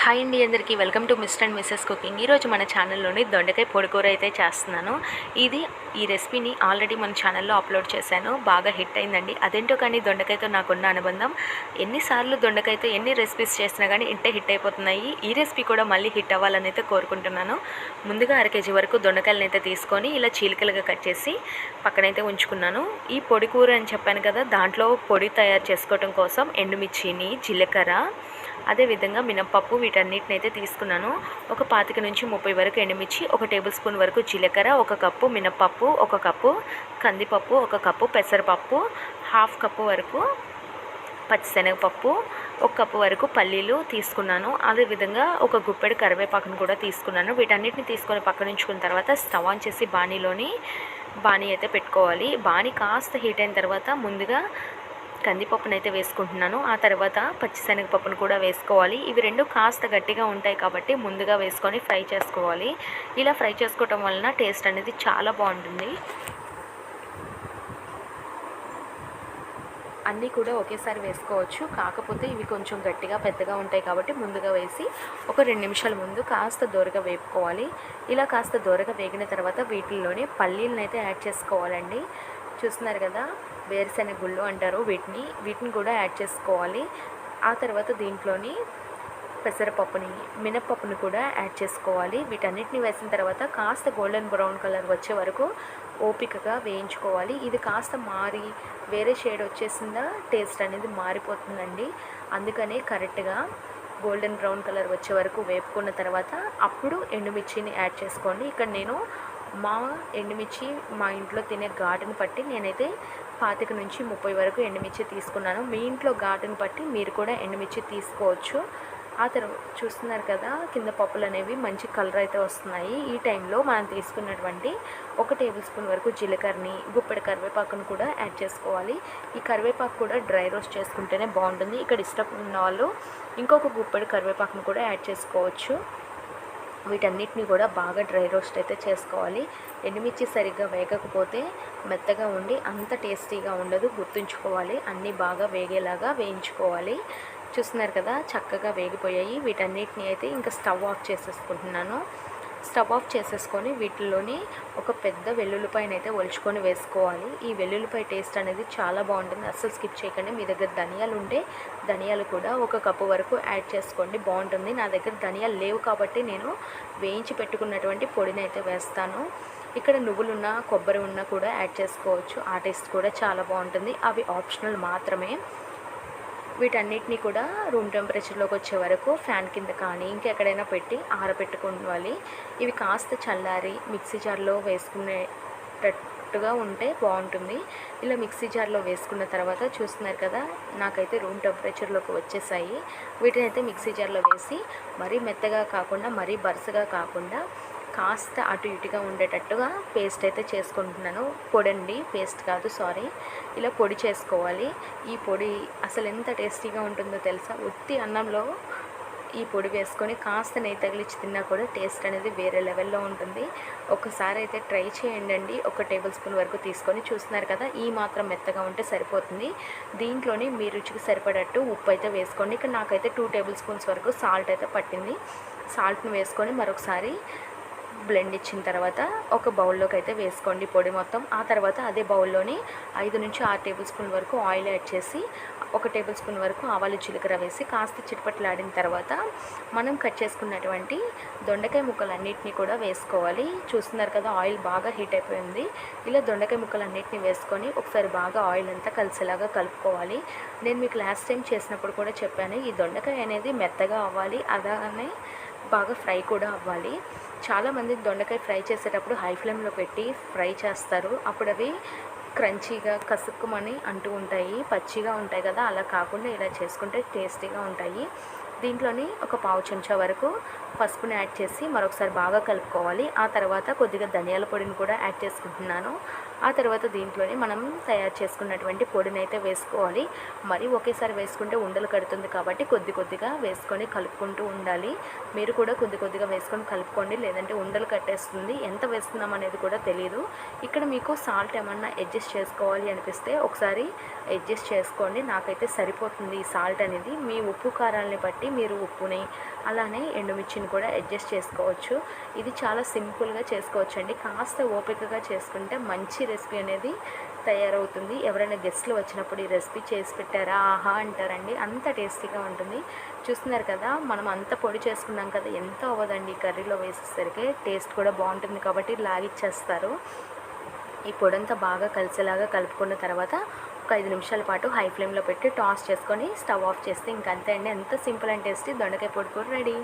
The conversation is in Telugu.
హాయ్ అండి, అందరికీ welcome to Mister and Mrs cooking. ఈరోజు మన ఛానల్లోని దొండకాయ పొడికూర అయితే చేస్తున్నాను. ఈ రెసిపీని ఆల్రెడీ మన ఛానల్లో అప్లోడ్ చేశాను. బాగా హిట్ అయిందండి. అదేంటో కానీ దొండకాయతో నాకున్న అనుబంధం, ఎన్నిసార్లు దొండకాయతో ఎన్ని రెసిపీస్ చేసినా కానీ ఇంటే హిట్ అయిపోతున్నాయి. ఈ రెసిపీ కూడా మళ్ళీ హిట్ అవ్వాలని అయితే కోరుకుంటున్నాను. ముందుగా 1 kg వరకు దొండకాయలను అయితే తీసుకొని ఇలా చీలికలుగా కట్ చేసి పక్కనైతే ఉంచుకున్నాను. ఈ పొడికూర అని చెప్పాను కదా, దాంట్లో పొడి తయారు చేసుకోవడం కోసం ఎండుమిర్చిని, జీలకర్ర, అదేవిధంగా మినప్పప్పు వీటన్నిటిని అయితే తీసుకున్నాను. ఒక 25 నుంచి 30 వరకు ఎండుమిర్చి, 1 టేబుల్ స్పూన్ వరకు జీలకర్ర, 1 కప్పు మినప్పప్పు, 1 కప్పు కందిపప్పు, 1 కప్పు పెసరపప్పు, 1/2 కప్పు వరకు పచ్చిశనగపప్పు, 1 కప్పు వరకు పల్లీలు తీసుకున్నాను. అదేవిధంగా 1 గుప్పెడు కరివేపాకును కూడా తీసుకున్నాను. వీటన్నిటిని తీసుకొని పక్కన ఉంచుకున్న తర్వాత స్టవ్ ఆన్ చేసి బాణీ అయితే పెట్టుకోవాలి. బాణీ కాస్త హీట్ అయిన తర్వాత ముందుగా కందిపప్పును అయితే వేసుకుంటున్నాను. ఆ తర్వాత పచ్చిశనగపప్పును కూడా వేసుకోవాలి. ఇవి రెండు కాస్త గట్టిగా ఉంటాయి కాబట్టి ముందుగా వేసుకొని ఫ్రై చేసుకోవాలి. ఇలా ఫ్రై చేసుకోవటం వలన టేస్ట్ అనేది చాలా బాగుంటుంది. అన్నీ కూడా ఒకేసారి వేసుకోవచ్చు, కాకపోతే ఇవి కొంచెం గట్టిగా పెద్దగా ఉంటాయి కాబట్టి ముందుగా వేసి ఒక 2 నిమిషాల ముందు కాస్త దోరగా వేపుకోవాలి. ఇలా కాస్త దోరగా వేగిన తర్వాత వీటిల్లోనే పల్లీలను అయితే యాడ్ చేసుకోవాలండి. చూస్తున్నారు కదా, వేరుశెనగ గుళ్ళు అంటారు వీటిని కూడా యాడ్ చేసుకోవాలి. ఆ తర్వాత దీంట్లోని పెసరపప్పుని, మినప్పప్పుని కూడా యాడ్ చేసుకోవాలి. వీటన్నిటిని వేసిన తర్వాత కాస్త గోల్డెన్ బ్రౌన్ కలర్ వచ్చే వరకు ఓపికగా వేయించుకోవాలి. ఇది కాస్త మారి వేరే షేడ్ వచ్చేసిందా టేస్ట్ అనేది మారిపోతుందండి. అందుకనే కరెక్ట్గా గోల్డెన్ బ్రౌన్ కలర్ వచ్చే వరకు వేపుకున్న తర్వాత అప్పుడు ఎండుమిర్చిని యాడ్ చేసుకోండి. ఇక్కడ నేను ఎండుమిర్చి మా ఇంట్లో తినే ఘాటుని బట్టి నేనైతే 25 నుంచి 30 వరకు ఎండుమిర్చి తీసుకున్నాను. మీ ఇంట్లో ఘాటుని బట్టి మీరు కూడా ఎండుమిర్చి తీసుకోవచ్చు. ఆ తర్వాత చూస్తున్నారు కదా, కింద పప్పులు అనేవి మంచి కలర్ అయితే వస్తున్నాయి. ఈ టైంలో మనం తీసుకున్నటువంటి 1 టేబుల్ స్పూన్ వరకు జీలకర్రని, గుప్పెడు కరివేపాకును కూడా యాడ్ చేసుకోవాలి. ఈ కరివేపాకు కూడా డ్రై రోస్ట్ చేసుకుంటేనే బాగుంటుంది. ఇక్కడ ఇష్టం ఉన్న వాళ్ళు ఇంకొక గుప్పెడు కరివేపాకును కూడా యాడ్ చేసుకోవచ్చు. వీటన్నిటిని కూడా బాగా డ్రై రోస్ట్ అయితే చేసుకోవాలి. ఎండుమిర్చి సరిగ్గా వేగకపోతే మెత్తగా ఉండి అంత టేస్టీగా ఉండదు, గుర్తుంచుకోవాలి. అన్నీ బాగా వేగేలాగా వేయించుకోవాలి. చూస్తున్నారు కదా, చక్కగా వేగిపోయాయి. వీటన్నిటిని అయితే ఇంకా స్టవ్ ఆఫ్ చేసేసుకుంటున్నాను. స్టవ్ ఆఫ్ చేసేసుకొని వీటిల్లోని ఒక పెద్ద వెల్లుల్లిపాయను అయితే ఒలుచుకొని వేసుకోవాలి. ఈ వెల్లుల్లిపాయ టేస్ట్ అనేది చాలా బాగుంటుంది, అస్సలు స్కిప్ చేయకండి. మీ దగ్గర ధనియాలు ఉంటే ధనియాలు కూడా 1 కప్పు వరకు యాడ్ చేసుకోండి, బాగుంటుంది. నా దగ్గర ధనియాలు లేవు కాబట్టి నేను వేయించి పెట్టుకున్నటువంటి పొడిని అయితే వేస్తాను. ఇక్కడ నువ్వులున్నా కొబ్బరి ఉన్నా కూడా యాడ్ చేసుకోవచ్చు, ఆ టేస్ట్ కూడా చాలా బాగుంటుంది. అవి ఆప్షనల్ మాత్రమే. వీటన్నిటిని కూడా రూమ్ టెంపరేచర్లోకి వచ్చే వరకు ఫ్యాన్ కింద కానీ ఇంకెక్కడైనా పెట్టి ఆరబెట్టుకోవాలి. ఇవి కాస్త చల్లారి మిక్సీ జార్లో వేసుకునేటట్టుగా ఉంటే బాగుంటుంది. ఇలా మిక్సీ జార్లో వేసుకున్న తర్వాత చూస్తున్నారు కదా, నాకైతే రూమ్ టెంపరేచర్లోకి వచ్చేసాయి. వీటిని అయితే మిక్సీ జార్లో వేసి మరీ మెత్తగా కాకుండా మరీ బరసగా కాకుండా కాస్త అటు ఇటుగా ఉండేటట్టుగా పేస్ట్ అయితే చేసుకుంటున్నాను. పొడండి, పేస్ట్ కాదు, సారీ. ఇలా పొడి చేసుకోవాలి. ఈ పొడి అసలు ఎంత టేస్టీగా ఉంటుందో తెలుసా. ఉత్తి అన్నంలో ఈ పొడి వేసుకొని కాస్త నెయ్యి తగిలించి తిన్నా కూడా టేస్ట్ అనేది వేరే లెవెల్లో ఉంటుంది. ఒకసారి అయితే ట్రై చేయండి. 1 టేబుల్ స్పూన్ వరకు తీసుకొని చూస్తున్నారు కదా, ఈ మాత్రం మెత్తగా ఉంటే సరిపోతుంది. దీంట్లోని మీ రుచికి సరిపడట్టు ఉప్పు అయితే వేసుకోండి. ఇక్కడ నాకైతే 2 టేబుల్ స్పూన్స్ వరకు సాల్ట్ అయితే పట్టింది. సాల్ట్ని వేసుకొని మరొకసారి బ్లెండ్ ఇచ్చిన తర్వాత ఒక బౌల్లోకి అయితే వేసుకోండి పొడి మొత్తం. ఆ తర్వాత అదే బౌల్లోని 5 నుంచి 6 టేబుల్ స్పూన్ వరకు ఆయిల్ యాడ్ చేసి 1 టేబుల్ స్పూన్ వరకు ఆవాలు జీలకర్ర వేసి కాస్త చిటపట్లాడిన తర్వాత మనం కట్ చేసుకున్నటువంటి దొండకాయ ముక్కలన్నిటిని కూడా వేసుకోవాలి. చూస్తున్నారు కదా, ఆయిల్ బాగా హీట్ అయిపోయింది. ఇలా దొండకాయ ముక్కలన్నిటిని వేసుకొని ఒకసారి బాగా ఆయిల్ అంతా కలిసేలాగా కలుపుకోవాలి. నేను మీకు లాస్ట్ టైం చేసినప్పుడు కూడా చెప్పాను, ఈ దొండకాయ అనేది మెత్తగా అవ్వాలి, అలానే బాగా ఫ్రై కూడా అవ్వాలి. చాలామంది దొండకాయ ఫ్రై చేసేటప్పుడు హై ఫ్లేమ్లో పెట్టి ఫ్రై చేస్తారు. అప్పుడు అవి క్రంచీగా కసుక్కుమని అంటూ ఉంటాయి, పచ్చిగా ఉంటాయి కదా. అలా కాకుండా ఇలా చేసుకుంటే టేస్టీగా ఉంటాయి. దీంట్లోని ఒక 1/4 చెంచా వరకు పసుపుని యాడ్ చేసి మరొకసారి బాగా కలుపుకోవాలి. ఆ తర్వాత కొద్దిగా ధనియాల పొడిని కూడా యాడ్ చేసుకుంటున్నాను. ఆ తర్వాత దీంట్లోనే మనం తయారు చేసుకున్నటువంటి పొడిని అయితే వేసుకోవాలి. మరి ఒకేసారి వేసుకుంటే ఉండలు కడుతుంది కాబట్టి కొద్ది కొద్దిగా వేసుకొని కలుపుకుంటూ ఉండాలి. మీరు కూడా కొద్ది కొద్దిగా వేసుకొని కలుపుకోండి, లేదంటే ఉండలు కట్టేస్తుంది. ఎంత వేస్తున్నాం అనేది కూడా తెలియదు. ఇక్కడ మీకు సాల్ట్ ఏమన్నా అడ్జస్ట్ చేసుకోవాలి అనిపిస్తే ఒకసారి అడ్జస్ట్ చేసుకోండి. నాకైతే సరిపోతుంది ఈ సాల్ట్ అనేది. మీ ఉప్పు కారాలని బట్టి మీరు ఉప్పుని అలానే ఎండుమిర్చిని కూడా అడ్జస్ట్ చేసుకోవచ్చు. ఇది చాలా సింపుల్గా చేసుకోవచ్చండి. కాస్త ఓపికగా చేసుకుంటే మంచి రెసిపీ అనేది తయారవుతుంది. ఎవరైనా గెస్ట్లు వచ్చినప్పుడు ఈ రెసిపీ చేసి పెట్టారా ఆహా అంటారండి, అంత టేస్టీగా ఉంటుంది. చూస్తున్నారు కదా, మనం అంత పొడి చేసుకున్నాం కదా, ఎంత అవ్వదండి కర్రీలో వేసేసరికి. టేస్ట్ కూడా బాగుంటుంది కాబట్టి లాగిచ్చేస్తారు. ఈ పొడంతా బాగా కలిసేలాగా కలుపుకున్న తర్వాత ఒక 5 నిమిషాల పాటు హై ఫ్లేమ్లో పెట్టి టాస్ చేసుకొని స్టవ్ ఆఫ్ చేస్తే ఇంకంతే అండి. ఎంత సింపుల్ అండ్ టేస్టీ దొండకాయ పొడి కూర రెడీ.